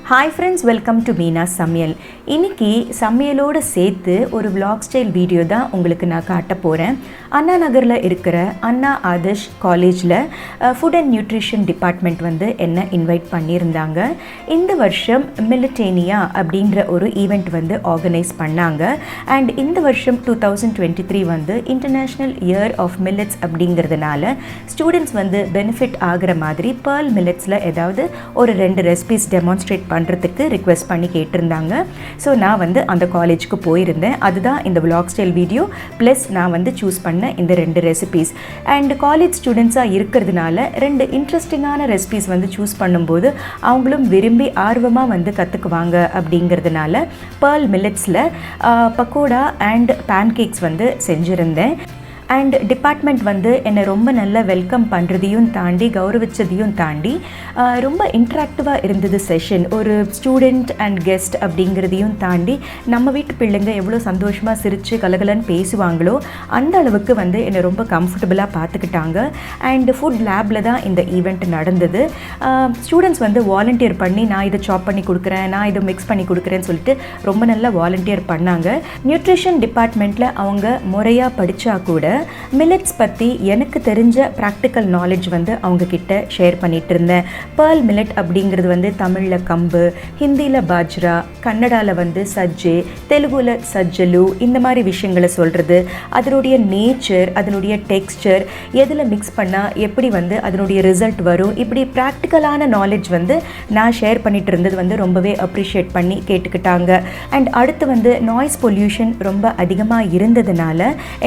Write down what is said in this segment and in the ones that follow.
Hi friends, welcome to Meena சமையல். இன்னைக்கு சமையலோட சேர்த்து ஒரு vlog style வீடியோ தான் உங்களுக்கு நான் காட்ட போகிறேன். அண்ணா நகரில் இருக்கிற அண்ணா ஆதர்ஷ் காலேஜில் ஃபுட் அண்ட் நியூட்ரிஷன் டிபார்ட்மெண்ட் வந்து என்ன இன்வைட் பண்ணியிருந்தாங்க. இந்த வருஷம் மில்லட்டேனியா அப்படின்ற ஒரு ஈவெண்ட் வந்து ஆர்கனைஸ் பண்ணாங்க. அண்ட் இந்த வருஷம் 2023 வந்து இன்டர்நேஷ்னல் இயர் ஆஃப் மில்லட்ஸ் அப்படிங்கிறதுனால ஸ்டூடெண்ட்ஸ் வந்து பெனிஃபிட் ஆகிற மாதிரி பேர்ல் மில்லட்ஸில் ஏதாவது ஒரு 2 ரெசிபிஸ் டெமான்ஸ்ட்ரேட் பண்ணுறதுக்கு ரிக்வெஸ்ட் பண்ணி கேட்டிருந்தாங்க. ஸோ நான் வந்து அந்த காலேஜுக்கு போயிருந்தேன். அதுதான் இந்த vlog ஸ்டைல் வீடியோ ப்ளஸ் நான் வந்து சூஸ் பண்ண இந்த 2 ரெசிபீஸ். அண்ட் காலேஜ் ஸ்டூடெண்ட்ஸாக இருக்கிறதுனால 2 இன்ட்ரெஸ்டிங்கான ரெசிபீஸ் வந்து சூஸ் பண்ணும்போது அவங்களும் விரும்பி ஆர்வமாக வந்து கற்றுக்குவாங்க. அப்படிங்கிறதுனால பேர்ல் மில்லட்ஸில் பக்கோடா அண்ட் பேன்கேக்ஸ் வந்து செஞ்சுருந்தேன். அண்ட் டிபார்ட்மெண்ட் வந்து என்னை ரொம்ப நல்லா வெல்கம் பண்ணுறதையும் தாண்டி கௌரவிச்சதையும் தாண்டி ரொம்ப இன்ட்ராக்டிவாக இருந்தது செஷன். ஒரு ஸ்டூடெண்ட் அண்ட் கெஸ்ட் அப்படிங்கிறதையும் தாண்டி நம்ம வீட்டு பிள்ளைங்க எவ்வளோ சந்தோஷமாக சிரித்து கலகலன்னு பேசுவாங்களோ அந்த அளவுக்கு வந்து என்னை ரொம்ப கம்ஃபர்டபுளாக பார்த்துக்கிட்டாங்க. அண்ட் ஃபுட் லேபில் தான் இந்த ஈவெண்ட் நடந்தது. ஸ்டூடெண்ட்ஸ் வந்து வாலண்டியர் பண்ணி நான் இதை சாப் பண்ணி கொடுக்குறேன், நான் இதை மிக்ஸ் பண்ணி கொடுக்குறேன்னு சொல்லிட்டு ரொம்ப நல்லா வாலண்டியர் பண்ணாங்க. நியூட்ரிஷன் டிபார்ட்மெண்ட்டில் அவங்க முறையாக படித்தா கூட மில்லட்ஸ் பற்றி எனக்கு தெரிஞ்ச ப்ராக்டிக்கல் நாலேஜ் வந்து அவங்கக்கிட்ட ஷேர் பண்ணிகிட்டு இருந்தேன். பேர்ல் மில்லட் அப்படிங்கிறது வந்து தமிழில் கம்பு, ஹிந்தியில் பாஜ்ரா, கன்னடாவில் வந்து சஜ்ஜே, தெலுங்குல சஜ்ஜலு, இந்த மாதிரி விஷயங்களை சொல்கிறது, அதனுடைய நேச்சர், அதனுடைய டெக்ஸ்சர், எதில் மிக்ஸ் பண்ணால் எப்படி வந்து அதனுடைய ரிசல்ட் வரும், இப்படி ப்ராக்டிக்கலான நாலேஜ் வந்து நான் ஷேர் பண்ணிகிட்டு இருந்தது வந்து ரொம்பவே அப்ரிஷியேட் பண்ணி கேட்டுக்கிட்டாங்க. அண்ட் அடுத்து வந்து நாய்ஸ் பொல்யூஷன் ரொம்ப அதிகமாக இருந்ததுனால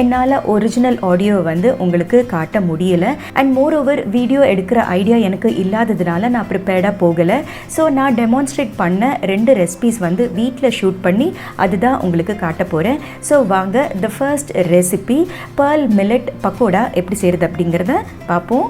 என்னால் ஒரிஜினல் ஆடியோ வந்து உங்களுக்கு காட்ட முடியலை. அண்ட் மோர் ஓவர் வீடியோ எடுக்கிற ஐடியா எனக்கு இல்லாததுனால நான் ப்ரிப்பேர்டாக போகலை. ஸோ நான் டெமான்ஸ்ட்ரேட் பண்ண 2 ரெசிபீஸ் வந்து வீட்டில் ஷூட் பண்ணி அதுதான் உங்களுக்கு காட்ட போகிறேன். ஸோ வாங்க the first recipe pearl millet pakoda எப்படி செய்கிறது அப்படிங்கிறத பார்ப்போம்.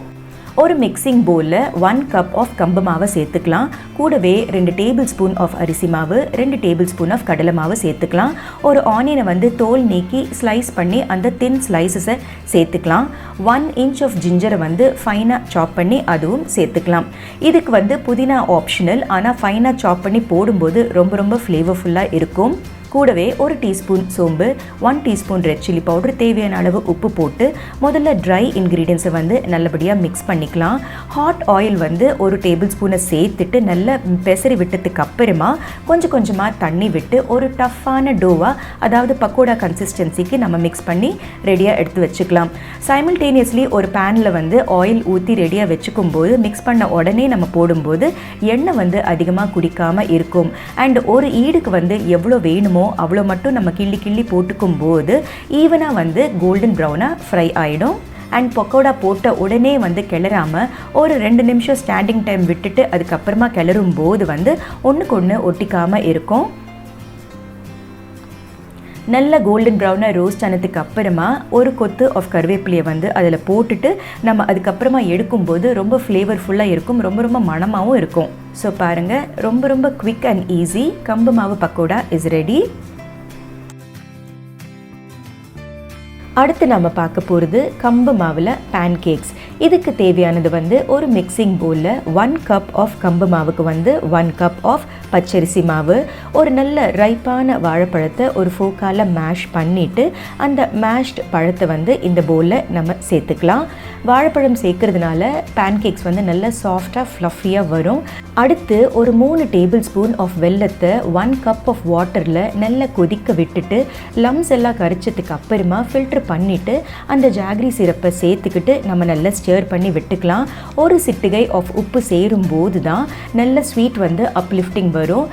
ஒரு மிக்சிங் பவுலில் 1 கப் ஆஃப் கம்பு மாவை சேர்த்துக்கலாம். கூடவே 2 டேபிள் ஸ்பூன் ஆஃப் அரிசி மாவு, 2 டேபிள் ஸ்பூன் ஆஃப் கடலை மாவு சேர்த்துக்கலாம். ஒரு ஆனியனை வந்து தோல் நீக்கி ஸ்லைஸ் பண்ணி அந்த தின் ஸ்லைசஸை சேர்த்துக்கலாம். 1 இன்ச் ஆஃப் ஜிஞ்சரை வந்து ஃபைனாக சாப் பண்ணி அதுவும் சேர்த்துக்கலாம். இதுக்கு வந்து புதினா ஆப்ஷனல், ஆனால் ஃபைனாக சாப் பண்ணி போடும்போது ரொம்ப ரொம்ப ஃப்ளேவர்ஃபுல்லாக இருக்கும். கூடவே 1 டீஸ்பூன் சோம்பு, 1 டீஸ்பூன் ரெட் சில்லி பவுடர், தேவையான அளவு உப்பு போட்டு முதல்ல ட்ரை இன்க்ரீடியன்ஸை வந்து நல்லபடியாக மிக்ஸ் பண்ணிக்கலாம். ஹாட் ஆயில் வந்து 1 டேபிள் ஸ்பூனை சேர்த்துட்டு நல்லா பெசரி விட்டதுக்கு அப்புறமா கொஞ்சம் கொஞ்சமாக தண்ணி விட்டு ஒரு டஃப்பான டோவாக, அதாவது பக்கோடா கன்சிஸ்டன்சிக்கு நம்ம மிக்ஸ் பண்ணி ரெடியாக எடுத்து வச்சுக்கலாம். சைமல்டேனியஸ்லி ஒரு பேனில் வந்து ஆயில் ஊற்றி ரெடியாக வச்சுக்கும் போது மிக்ஸ் பண்ண உடனே நம்ம போடும்போது எண்ணெய் வந்து அதிகமாக குடிக்காமல் இருக்கும். அண்ட் ஒரு ஈடுக்கு வந்து எவ்வளோ வேணுமோ அவ்வளோ மட்டும் நம்ம கிள்ளி போட்டுக்கும் போது ஈவனாக வந்து கோல்டன் ப்ரௌனாக ஃப்ரை ஆகிடும். அண்ட் பக்கோடா போட்ட உடனே வந்து கிளறாமல் ஒரு 2 நிமிஷம் ஸ்டாண்டிங் டைம் விட்டுட்டு அதுக்கப்புறமா கிளறும் போது வந்து ஒன்றுக்கு ஒன்று ஒட்டிக்காமல் இருக்கும். நல்ல கோல்டன் ப்ரௌனாக ரோஸ்ட் ஆனதுக்கு அப்புறமா ஒரு கொத்து ஆஃப் கருவேப்பிலையை வந்து அதில் போட்டுட்டு நம்ம அதுக்கப்புறமா எடுக்கும்போது ரொம்ப ஃப்ளேவர்ஃபுல்லாக இருக்கும், ரொம்ப ரொம்ப மணமாகவும் இருக்கும். ஸோ பாருங்கள், ரொம்ப ரொம்ப குவிக் அண்ட் ஈஸி கம்பு மாவு பக்கோடா இஸ் ரெடி. அடுத்து நம்ம பார்க்க போகிறது கம்பு மாவில் பேன்கேக்ஸ். இதுக்கு தேவையானது வந்து ஒரு மிக்சிங் பவுலில் 1 கப் ஆஃப் கம்பு மாவுக்கு வந்து 1 கப் ஆஃப் பச்சரிசி மாவு, ஒரு நல்ல ரைப்பான வாழைப்பழத்தை ஒரு ஃபோக்கால் மேஷ் பண்ணிவிட்டு அந்த மேஷ்ட் பழத்தை வந்து இந்த பவுலில் நம்ம சேர்த்துக்கலாம். வாழைப்பழம் சேர்க்கறதுனால பேன்கேக்ஸ் வந்து நல்ல சாஃப்டாக ஃப்ளஃபியாக வரும். அடுத்து ஒரு 3 டேபிள் ஸ்பூன் ஆஃப் வெல்லத்தை 1 கப் ஆஃப் வாட்டரில் நல்லா கொதிக்க விட்டுட்டு லம்ஸ் எல்லாம் கரைச்சதுக்கு அப்புறமா ஃபில்டர் பண்ணிவிட்டு அந்த ஜாகரி சிரப்பை சேர்த்துக்கிட்டு நம்ம நல்லா ஸ்டர் பண்ணி விட்டுக்கலாம். ஒரு சிட்டிகை ஆஃப் உப்பு சேரும் போது தான் நல்ல ஸ்வீட் வந்து அப்லிஃப்டிங் வரும்.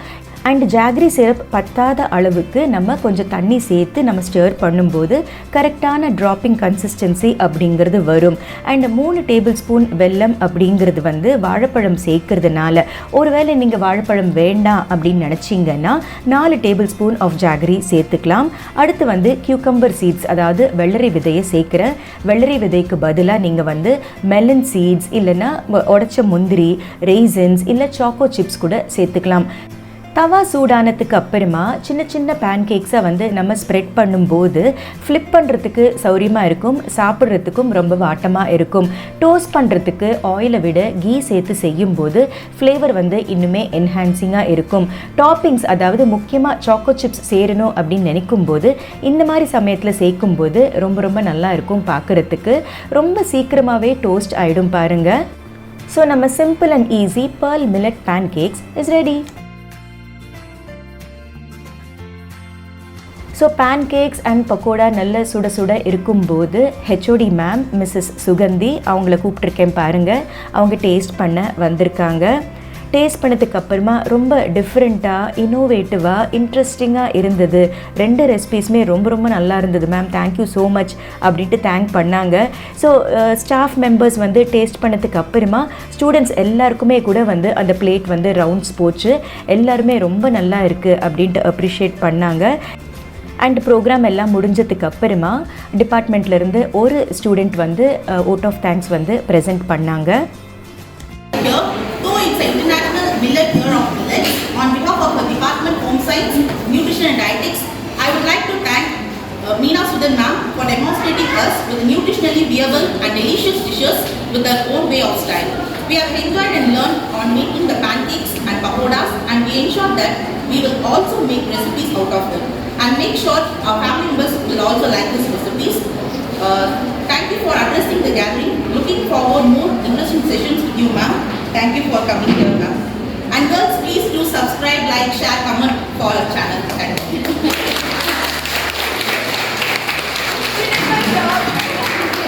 அண்ட் ஜாகரி சிரப் பத்தாத அளவுக்கு நம்ம கொஞ்சம் தண்ணி சேர்த்து நம்ம ஸ்டர் பண்ணும்போது கரெக்டான ட்ராப்பிங் கன்சிஸ்டன்சி அப்படிங்கிறது வரும். அண்ட் 3 டேபிள் ஸ்பூன் வெல்லம் அப்படிங்கிறது வந்து வாழைப்பழம் சேர்க்கறதுனால, ஒருவேளை நீங்கள் வாழைப்பழம் வேண்டாம் அப்படின்னு நினச்சிங்கன்னா 4 டேபிள் ஸ்பூன் ஆஃப் ஜாகரி சேர்த்துக்கலாம். அடுத்து வந்து கியூக்கம்பர் சீட்ஸ், அதாவது வெள்ளரி விதையை சேர்க்குற, வெள்ளரி விதைக்கு பதிலாக நீங்கள் வந்து மெலன் சீட்ஸ் இல்லைன்னா உடைச்ச முந்திரி, ரெய்சன்ஸ் இல்லை சாக்கோ சிப்ஸ் கூட சேர்த்துக்கலாம். தவா சூடானதுக்கு அப்புறமா சின்ன சின்ன பேன்கேக்ஸை வந்து நம்ம ஸ்ப்ரெட் பண்ணும்போது ஃப்ளிப் பண்ணுறதுக்கு சௌரியமாக இருக்கும், சாப்பிட்றதுக்கும் ரொம்ப வாட்டமாக இருக்கும். டோஸ்ட் பண்ணுறதுக்கு ஆயிலை விட கீ சேர்த்து செய்யும்போது ஃப்ளேவர் வந்து இன்னுமே என்ஹான்சிங்காக இருக்கும். டாப்பிங்ஸ் அதாவது முக்கியமாக சாக்கோ சிப்ஸ் சேரணும் அப்படின்னு நினைக்கும் போது இந்த மாதிரி சமயத்தில் சேர்க்கும்போது ரொம்ப ரொம்ப நல்லா இருக்கும். பார்க்குறதுக்கு ரொம்ப சீக்கிரமாகவே டோஸ்ட் ஆகிடும் பாருங்கள். ஸோ நம்ம simple and easy pearl millet pancakes is ready. So pancakes and pakoda நல்ல சுட சுட இருக்கும்போது ஹெச்ஓடி மேம் மிஸ்ஸஸ் சுகந்தி அவங்கள கூப்பிட்ருக்கேன் பாருங்கள். அவங்க டேஸ்ட் பண்ண வந்திருக்காங்க. டேஸ்ட் பண்ணதுக்கு அப்புறமா ரொம்ப டிஃப்ரெண்ட்டாக, இன்னோவேட்டிவாக, இன்ட்ரெஸ்டிங்காக இருந்தது. 2 ரெசிபீஸுமே ரொம்ப ரொம்ப நல்லா இருந்தது மேம், தேங்க்யூ ஸோ மச் அப்படின்ட்டு தேங்க் பண்ணாங்க. ஸோ ஸ்டாஃப் மெம்பர்ஸ் வந்து டேஸ்ட் பண்ணதுக்கு அப்புறமா ஸ்டூடெண்ட்ஸ் எல்லாருக்குமே கூட வந்து அந்த பிளேட் வந்து ரவுண்ட்ஸ் போச்சு. எல்லாருமே ரொம்ப நல்லா இருக்குது அப்படின்ட்டு அப்ரிஷியேட் பண்ணாங்க. அண்ட் ப்ரோக்ராம் எல்லாம் முடிஞ்சதுக்கு அப்புறமா டிபார்ட்மெண்ட்லேருந்து ஒரு ஸ்டூடெண்ட் வந்து ஓட் ஆஃப் தேங்க்ஸ் வந்து ப்ரெசென்ட் பண்ணாங்க. Millet year of Millets. On behalf of the Department Home Science, Nutrition and Dietetics, I would like to thank Meena ma'am for demonstrating us with nutritionally viable and delicious dishes with their own way of style. We have enjoyed and learned on making the pancakes and pakodas, and we ensure that we will also make recipes out of them and make sure our family members will also like these recipes. Thank you for addressing the gathering. Looking forward more interesting sessions with you, ma'am. Thank you for coming here, ma'am. And girls, please do subscribe, like, share, comment for our channel. Thank you.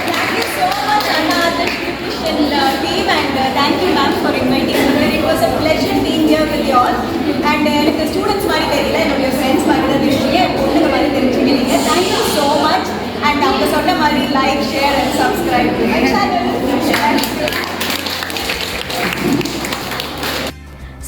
Thank you so much, Anna, the nutrition team, and thank you, ma'am, for inviting me. It was a pleasure being here with you all. And the students மாதிரி தெரியல, என்னோட friends மாதிரி தான் தெரிஞ்சீங்க, பொண்ணுங்க மாதிரி தெரிஞ்சுக்கிறீங்க. Thank you so much. And அவங்க சொன்ன மாதிரி like, share and subscribe to my channel.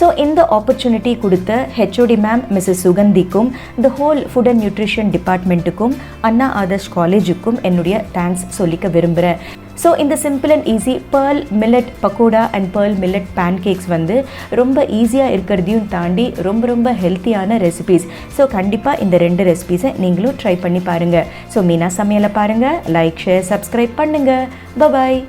So இந்த ஆப்பர்ச்சுனிட்டி கொடுத்த ஹெச்ஓடி மேம் மிஸ்ஸஸ் சுகந்திக்கும், the whole food and nutrition டிபார்ட்மெண்ட்டுக்கும், அண்ணா ஆதர்ஷ் காலேஜுக்கும் என்னுடைய தேங்க்ஸ் சொல்லிக்க விரும்புகிறேன். ஸோ இந்த simple and easy pearl millet pakoda and pearl millet pancakes வந்து ரொம்ப ஈஸியாக இருக்கிறதையும் தாண்டி ரொம்ப ரொம்ப ஹெல்த்தியான ரெசிபீஸ். ஸோ கண்டிப்பாக இந்த 2 ரெசிபீஸை நீங்களும் ட்ரை பண்ணி பாருங்கள். ஸோ மீனா சமையலை பாருங்கள், லைக், ஷேர், சப்ஸ்கிரைப் பண்ணுங்கள். பாய்.